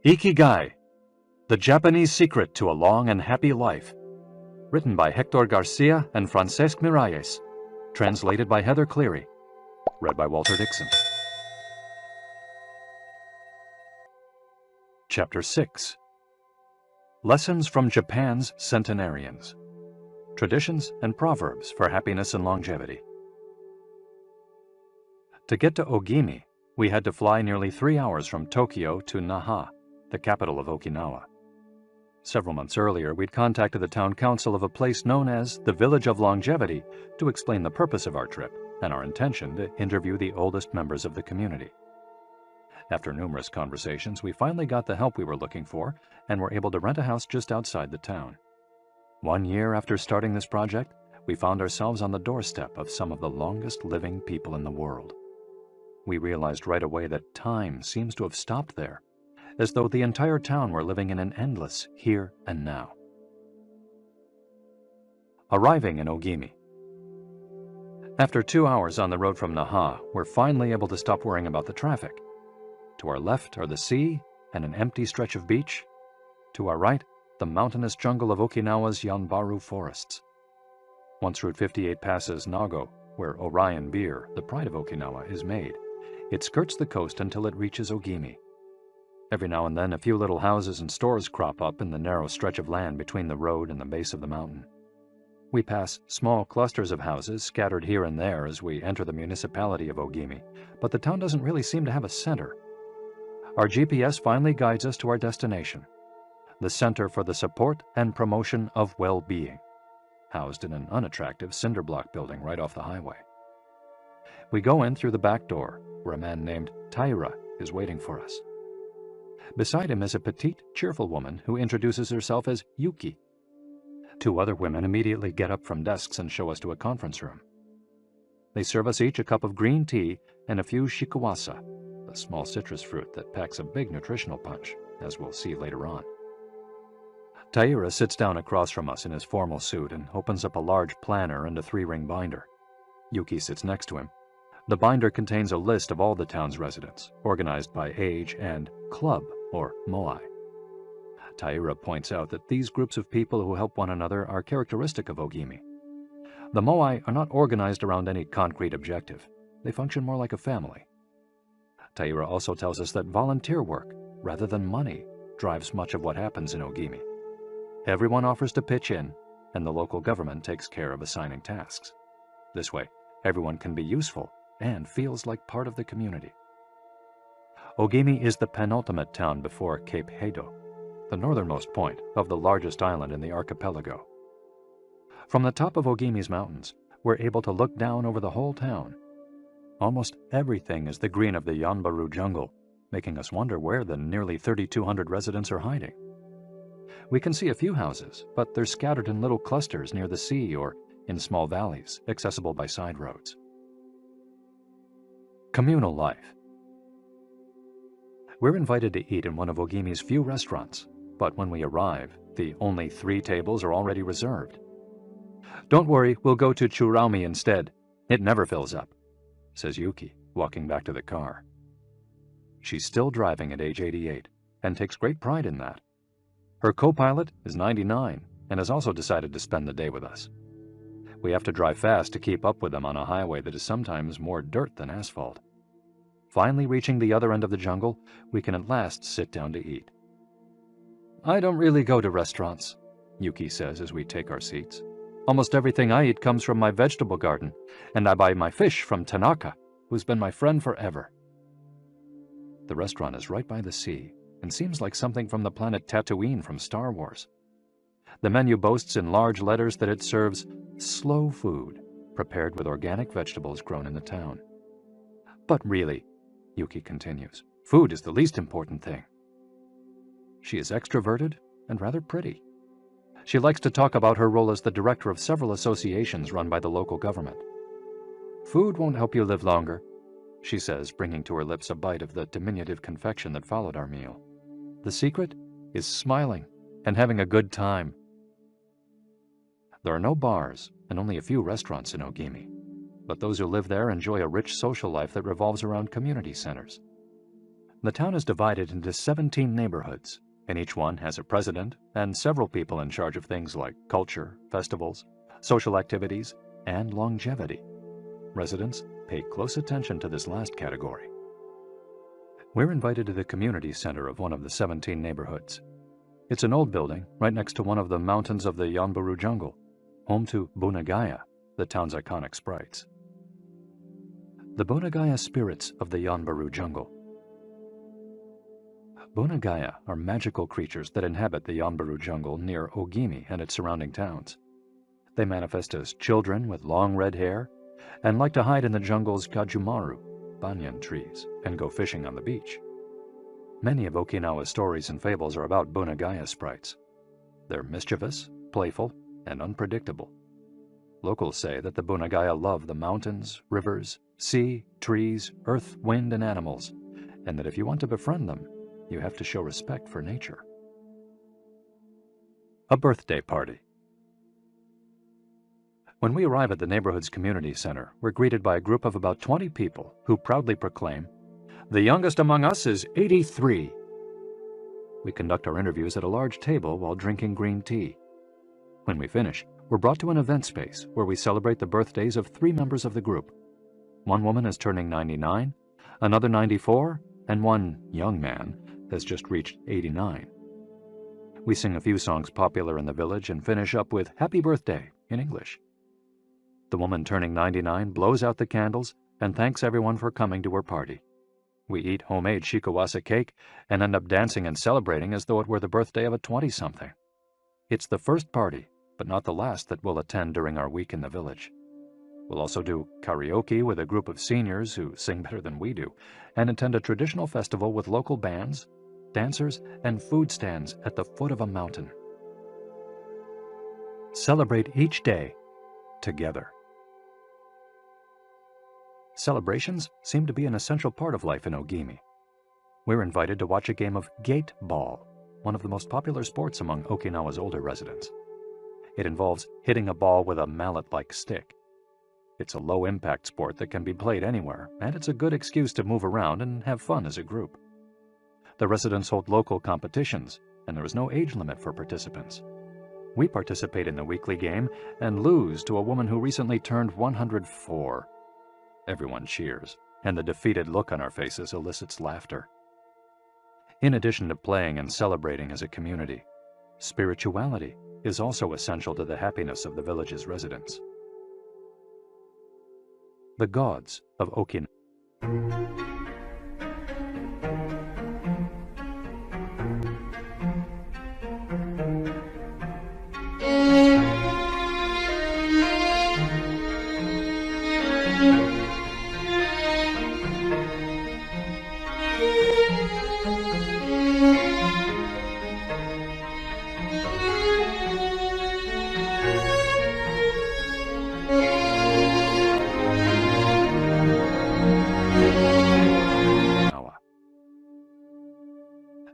Ikigai, The Japanese Secret to a Long and Happy Life. Written by Hector Garcia and Francesc Miralles. Translated by Heather Cleary. Read by Walter Dixon. Chapter 6. Lessons from Japan's Centenarians. Traditions and Proverbs for Happiness and Longevity. To get to Ogimi, we had to fly nearly 3 hours from Tokyo to Naha, the capital of Okinawa. Several months earlier, we'd contacted the town council of a place known as the Village of Longevity to explain the purpose of our trip and our intention to interview the oldest members of the community. After numerous conversations, we finally got the help we were looking for and were able to rent a house just outside the town. 1 year after starting this project, we found ourselves on the doorstep of some of the longest living people in the world. We realized right away that time seems to have stopped there, as though the entire town were living in an endless here and now. Arriving in Ogimi. After 2 hours on the road from Naha, we're finally able to stop worrying about the traffic. To our left are the sea and an empty stretch of beach. To our right, the mountainous jungle of Okinawa's Yanbaru forests. Once Route 58 passes Nago, where Orion beer, the pride of Okinawa, is made, it skirts the coast until it reaches Ogimi. Every now and then, a few little houses and stores crop up in the narrow stretch of land between the road and the base of the mountain. We pass small clusters of houses scattered here and there as we enter the municipality of Ogimi, but the town doesn't really seem to have a center. Our GPS finally guides us to our destination, the Center for the Support and Promotion of Well-Being, housed in an unattractive cinder block building right off the highway. We go in through the back door, where a man named Taira is waiting for us. Beside him is a petite, cheerful woman who introduces herself as Yuki. 2 other women immediately get up from desks and show us to a conference room. They serve us each a cup of green tea and a few shikuwasa, a small citrus fruit that packs a big nutritional punch, as we'll see later on. Taira sits down across from us in his formal suit and opens up a large planner and a 3-ring binder. Yuki sits next to him. The binder contains a list of all the town's residents, organized by age and club, or moai. Taira points out that these groups of people who help one another are characteristic of Ogimi. The moai are not organized around any concrete objective. They function more like a family. Taira also tells us that volunteer work, rather than money, drives much of what happens in Ogimi. Everyone offers to pitch in, and the local government takes care of assigning tasks. This way, everyone can be useful and feels like part of the community. Ogimi is the penultimate town before Cape Hedo, the northernmost point of the largest island in the archipelago. From the top of Ogimi's mountains, we're able to look down over the whole town. Almost everything is the green of the Yanbaru jungle, making us wonder where the nearly 3,200 residents are hiding. We can see a few houses, but they're scattered in little clusters near the sea or in small valleys, accessible by side roads. Communal life. We're invited to eat in one of Ogimi's few restaurants, but when we arrive, the only 3 tables are already reserved. "Don't worry, we'll go to Churaumi instead. It never fills up," says Yuki, walking back to the car. She's still driving at age 88 and takes great pride in that. Her co-pilot is 99 and has also decided to spend the day with us. We have to drive fast to keep up with them on a highway that is sometimes more dirt than asphalt. Finally reaching the other end of the jungle, we can at last sit down to eat. "I don't really go to restaurants," Yuki says as we take our seats. "Almost everything I eat comes from my vegetable garden, and I buy my fish from Tanaka, who's been my friend forever." The restaurant is right by the sea and seems like something from the planet Tatooine from Star Wars. The menu boasts in large letters that it serves slow food, prepared with organic vegetables grown in the town. "But really," Yuki continues, "food is the least important thing." She is extroverted and rather pretty. She likes to talk about her role as the director of several associations run by the local government. "Food won't help you live longer," she says, bringing to her lips a bite of the diminutive confection that followed our meal. "The secret is smiling and having a good time." There are no bars and only a few restaurants in Ogimi, but those who live there enjoy a rich social life that revolves around community centers. The town is divided into 17 neighborhoods, and each one has a president and several people in charge of things like culture, festivals, social activities, and longevity. Residents pay close attention to this last category. We're invited to the community center of one of the 17 neighborhoods. It's an old building right next to one of the mountains of the Yanbaru jungle, home to Bunagaya, the town's iconic sprites. The Bunagaya spirits of the Yanbaru jungle. Bunagaya are magical creatures that inhabit the Yanbaru jungle near Ogimi and its surrounding towns. They manifest as children with long red hair and like to hide in the jungle's kajumaru, banyan trees, and go fishing on the beach. Many of Okinawa's stories and fables are about Bunagaya sprites. They're mischievous, playful, and unpredictable. Locals say that the Bunagaya love the mountains, rivers, sea, trees, earth, wind, and animals, and that if you want to befriend them, you have to show respect for nature. A birthday party. When we arrive at the neighborhood's community center, we're greeted by a group of about 20 people who proudly proclaim, "The youngest among us is 83. We conduct our interviews at a large table while drinking green tea. When we finish, we're brought to an event space where we celebrate the birthdays of 3 members of the group. One woman is turning 99, another 94, and one young man has just reached 89. We sing a few songs popular in the village and finish up with "Happy Birthday" in English. The woman turning 99 blows out the candles and thanks everyone for coming to her party. We eat homemade shikawase cake and end up dancing and celebrating as though it were the birthday of a 20-something. It's the first party, but not the last that we'll attend during our week in the village. We'll also do karaoke with a group of seniors who sing better than we do, and attend a traditional festival with local bands, dancers, and food stands at the foot of a mountain. Celebrate each day together. Celebrations seem to be an essential part of life in Ogimi. We're invited to watch a game of gate ball, one of the most popular sports among Okinawa's older residents. It involves hitting a ball with a mallet-like stick. It's a low-impact sport that can be played anywhere, and it's a good excuse to move around and have fun as a group. The residents hold local competitions, and there is no age limit for participants. We participate in the weekly game and lose to a woman who recently turned 104. Everyone cheers, and the defeated look on our faces elicits laughter. In addition to playing and celebrating as a community, spirituality is also essential to the happiness of the village's residents. The gods of Okinawa.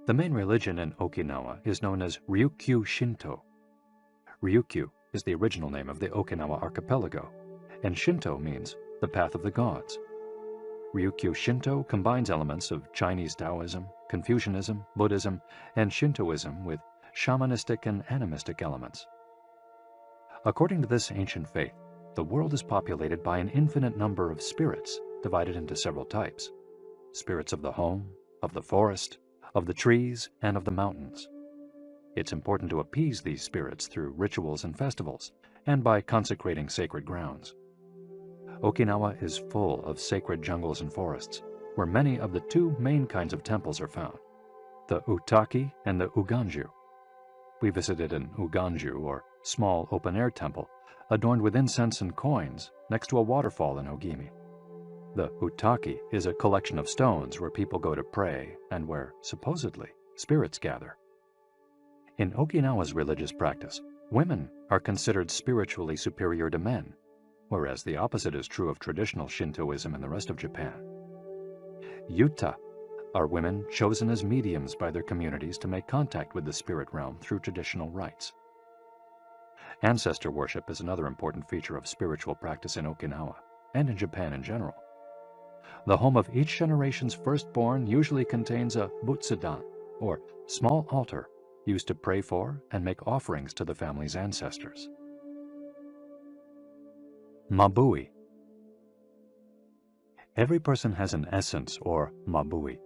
The main religion in Okinawa is known as Ryukyu Shinto. Ryukyu is the original name of the Okinawa archipelago, and Shinto means the path of the gods. Ryukyu Shinto combines elements of Chinese Taoism, Confucianism, Buddhism, and Shintoism with shamanistic and animistic elements. According to this ancient faith, the world is populated by an infinite number of spirits divided into several types: spirits of the home, of the forest, of the trees, and of the mountains. It's important to appease these spirits through rituals and festivals, and by consecrating sacred grounds. Okinawa is full of sacred jungles and forests, where many of the 2 main kinds of temples are found, the Utaki and the Uganju. We visited an Uganju, or small open-air temple, adorned with incense and coins next to a waterfall in Ogimi. The Utaki is a collection of stones where people go to pray and where, supposedly, spirits gather. In Okinawa's religious practice, women are considered spiritually superior to men, whereas the opposite is true of traditional Shintoism in the rest of Japan. Yuta are women chosen as mediums by their communities to make contact with the spirit realm through traditional rites. Ancestor worship is another important feature of spiritual practice in Okinawa, and in Japan in general. The home of each generation's firstborn usually contains a butsudan, or small altar, used to pray for and make offerings to the family's ancestors. Mabui. Every person has an essence, or mabui.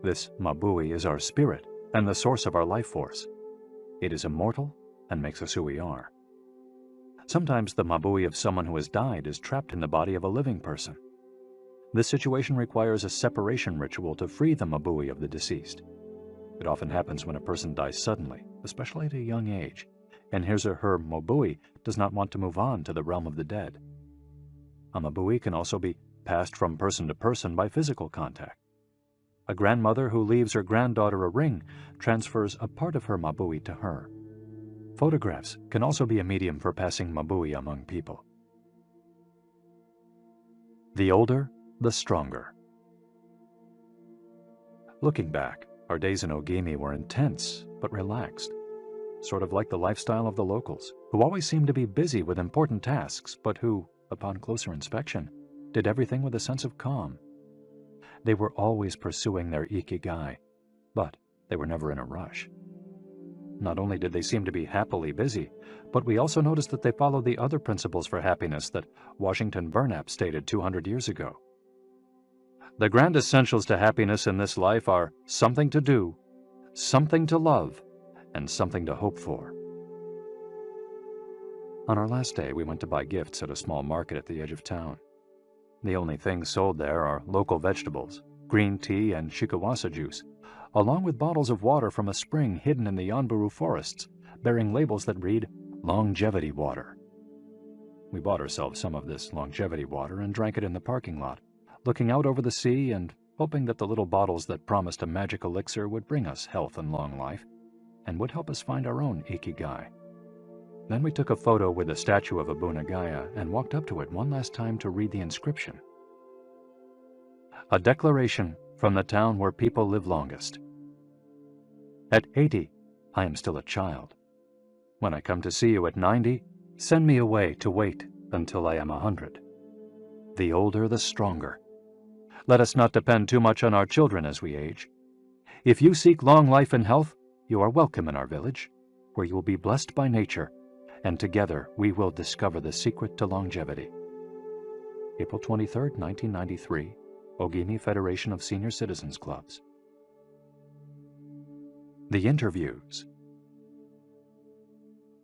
This mabui is our spirit and the source of our life force. It is immortal and makes us who we are. Sometimes the mabui of someone who has died is trapped in the body of a living person. This situation requires a separation ritual to free the mabui of the deceased. It often happens when a person dies suddenly, especially at a young age, and his or her mabui does not want to move on to the realm of the dead. A mabui can also be passed from person to person by physical contact. A grandmother who leaves her granddaughter a ring transfers a part of her mabui to her. Photographs can also be a medium for passing mabui among people. The older, the stronger. Looking back, our days in Ogimi were intense but relaxed, sort of like the lifestyle of the locals, who always seemed to be busy with important tasks, but who, upon closer inspection, did everything with a sense of calm. They were always pursuing their Ikigai, but they were never in a rush. Not only did they seem to be happily busy, but we also noticed that they followed the other principles for happiness that Washington Burnap stated 200 years ago. The grand essentials to happiness in this life are something to do, something to love, and something to hope for. On our last day, we went to buy gifts at a small market at the edge of town. The only things sold there are local vegetables, green tea, and shikawasa juice, along with bottles of water from a spring hidden in the Yanburu forests, bearing labels that read, "Longevity Water." We bought ourselves some of this longevity water and drank it in the parking lot, looking out over the sea and hoping that the little bottles that promised a magic elixir would bring us health and long life, and would help us find our own Ikigai. Then we took a photo with the statue of Abunagaya and walked up to it one last time to read the inscription. A declaration from the town where people live longest. At 80, I am still a child. When I come to see you at 90, send me away to wait until I am 100. The older, the stronger. Let us not depend too much on our children as we age. If you seek long life and health, you are welcome in our village, where you will be blessed by nature, and together we will discover the secret to longevity. April 23, 1993, Ogimi Federation of Senior Citizens Clubs. The interviews.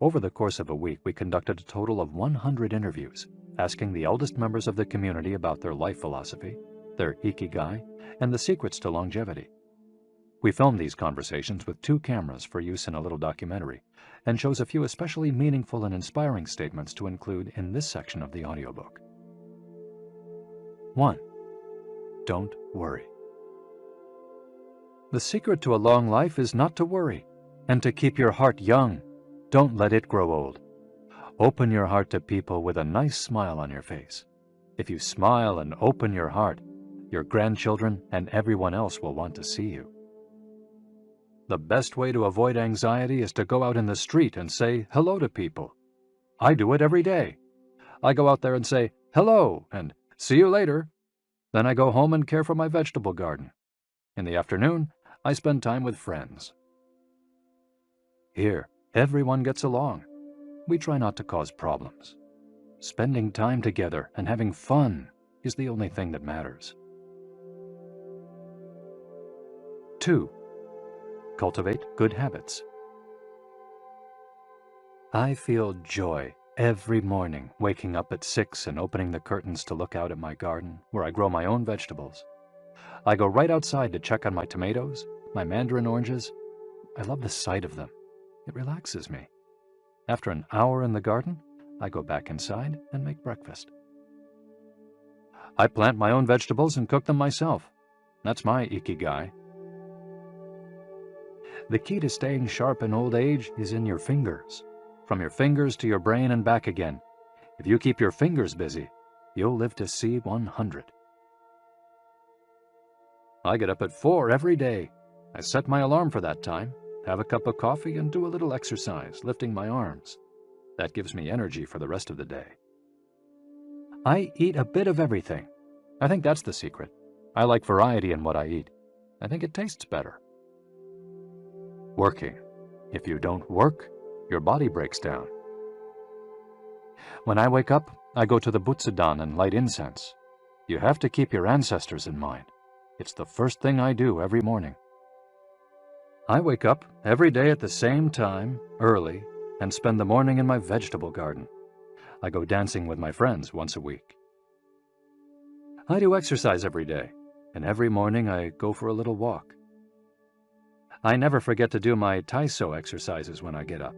Over the course of a week, we conducted a total of 100 interviews, asking the eldest members of the community about their life philosophy, their Ikigai, and the secrets to longevity. We filmed these conversations with 2 cameras for use in a little documentary, and chose a few especially meaningful and inspiring statements to include in this section of the audiobook. 1. Don't worry. The secret to a long life is not to worry, and to keep your heart young. Don't let it grow old. Open your heart to people with a nice smile on your face. If you smile and open your heart, your grandchildren and everyone else will want to see you. The best way to avoid anxiety is to go out in the street and say hello to people. I do it every day. I go out there and say hello and see you later. Then I go home and care for my vegetable garden. In the afternoon, I spend time with friends. Here, everyone gets along. We try not to cause problems. Spending time together and having fun is the only thing that matters. 2. Cultivate good habits. I feel joy every morning waking up at 6 and opening the curtains to look out at my garden where I grow my own vegetables. I go right outside to check on my tomatoes, my mandarin oranges. I love the sight of them. It relaxes me. After an hour in the garden, I go back inside and make breakfast. I plant my own vegetables and cook them myself. That's my Ikigai. The key to staying sharp in old age is in your fingers. From your fingers to your brain and back again. If you keep your fingers busy, you'll live to see 100. I get up at 4 every day. I set my alarm for that time, have a cup of coffee, and do a little exercise, lifting my arms. That gives me energy for the rest of the day. I eat a bit of everything. I think that's the secret. I like variety in what I eat. I think it tastes better. Working. If you don't work, your body breaks down. When I wake up, I go to the Butsudan and light incense. You have to keep your ancestors in mind. It's the first thing I do every morning. I wake up every day at the same time, early, and spend the morning in my vegetable garden. I go dancing with my friends once a week. I do exercise every day, and every morning I go for a little walk. I never forget to do my Taiso exercises when I get up.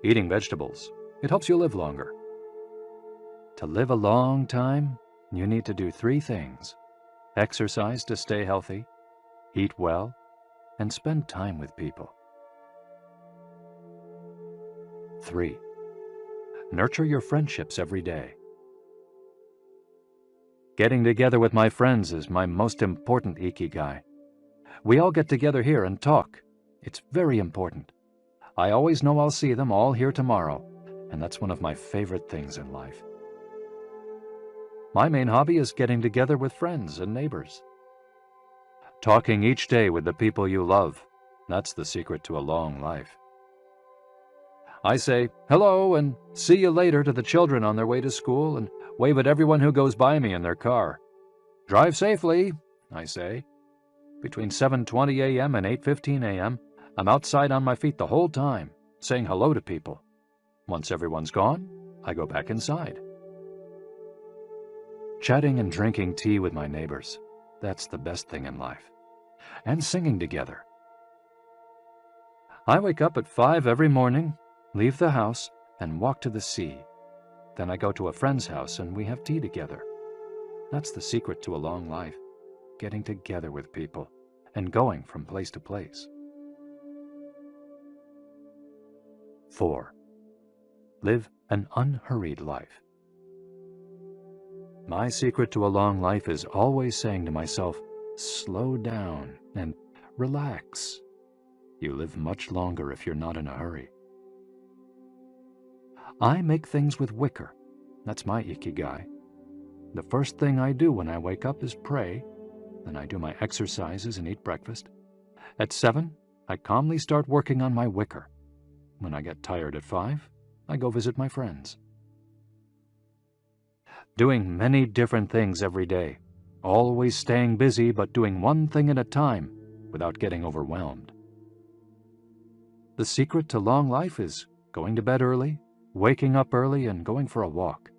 Eating vegetables, it helps you live longer. To live a long time, you need to do 3 things: exercise to stay healthy, eat well, and spend time with people. 3. Nurture your friendships every day. Getting together with my friends is my most important Ikigai. We all get together here and talk. It's very important. I always know I'll see them all here tomorrow, and that's one of my favorite things in life. My main hobby is getting together with friends and neighbors. Talking each day with the people you love, that's the secret to a long life. I say hello and see you later to the children on their way to school and wave at everyone who goes by me in their car. Drive safely, I say. Between 7:20 a.m. and 8:15 a.m., I'm outside on my feet the whole time, saying hello to people. Once everyone's gone, I go back inside. Chatting and drinking tea with my neighbors, that's the best thing in life. And singing together. I wake up at 5 every morning, leave the house, and walk to the sea. Then I go to a friend's house and we have tea together. That's the secret to a long life, getting together with people and going from place to place. 4. Live an unhurried life. My secret to a long life is always saying to myself, slow down and relax. You live much longer if you're not in a hurry. I make things with wicker. That's my Ikigai. The first thing I do when I wake up is pray. Then I do my exercises and eat breakfast. At 7, I calmly start working on my wicker. When I get tired at 5, I go visit my friends. Doing many different things every day. Always staying busy but doing one thing at a time without getting overwhelmed. The secret to long life is going to bed early, waking up early, and going for a walk.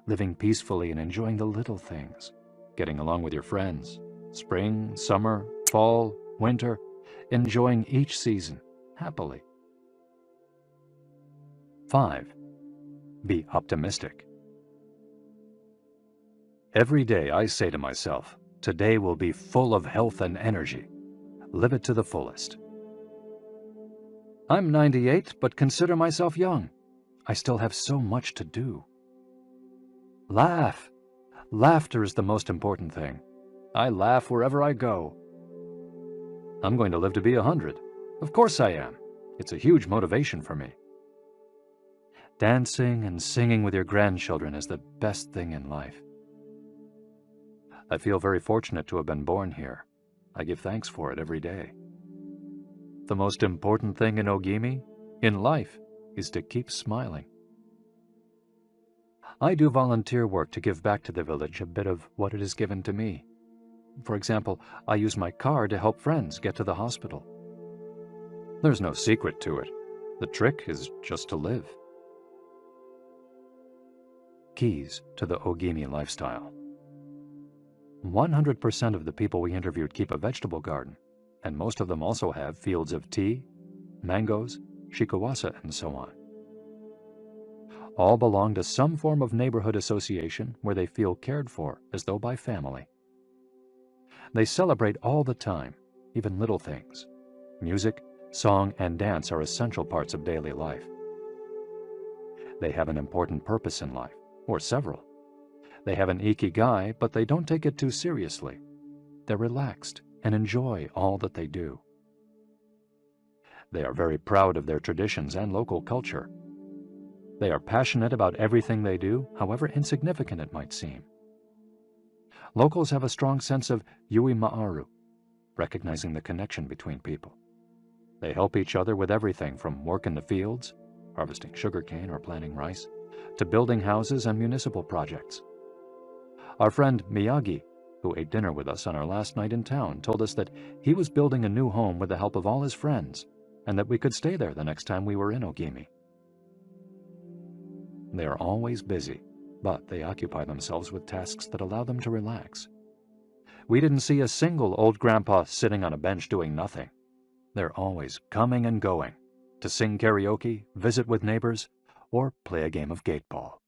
Living peacefully and enjoying the little things. Getting along with your friends. Spring, summer, fall, winter. Enjoying each season happily. 5. Be optimistic. Every day I say to myself, today will be full of health and energy. Live it to the fullest. I'm 98, but consider myself young. I still have so much to do. Laugh. Laughter is the most important thing. I laugh wherever I go. I'm going to live to be 100. Of course I am. It's a huge motivation for me. Dancing and singing with your grandchildren is the best thing in life. I feel very fortunate to have been born here. I give thanks for it every day. The most important thing in Ogimi, in life, is to keep smiling. I do volunteer work to give back to the village a bit of what it has given to me. For example, I use my car to help friends get to the hospital. There's no secret to it. The trick is just to live. Keys to the Ogimi lifestyle. 100% of the people we interviewed keep a vegetable garden, and most of them also have fields of tea, mangoes, shikawasa, and so on. All belong to some form of neighborhood association where they feel cared for as though by family. They celebrate all the time, even little things. Music, song, and dance are essential parts of daily life. They have an important purpose in life, or several. They have an Ikigai, but they don't take it too seriously. They're relaxed and enjoy all that they do. They are very proud of their traditions and local culture. They are passionate about everything they do, however insignificant it might seem. Locals have a strong sense of yui ma'aru, recognizing the connection between people. They help each other with everything from work in the fields, harvesting sugarcane or planting rice, to building houses and municipal projects. Our friend Miyagi, who ate dinner with us on our last night in town, told us that he was building a new home with the help of all his friends, and that we could stay there the next time we were in Ogimi. They are always busy, but they occupy themselves with tasks that allow them to relax. We didn't see a single old grandpa sitting on a bench doing nothing. They're always coming and going to sing karaoke, visit with neighbors, or play a game of gateball.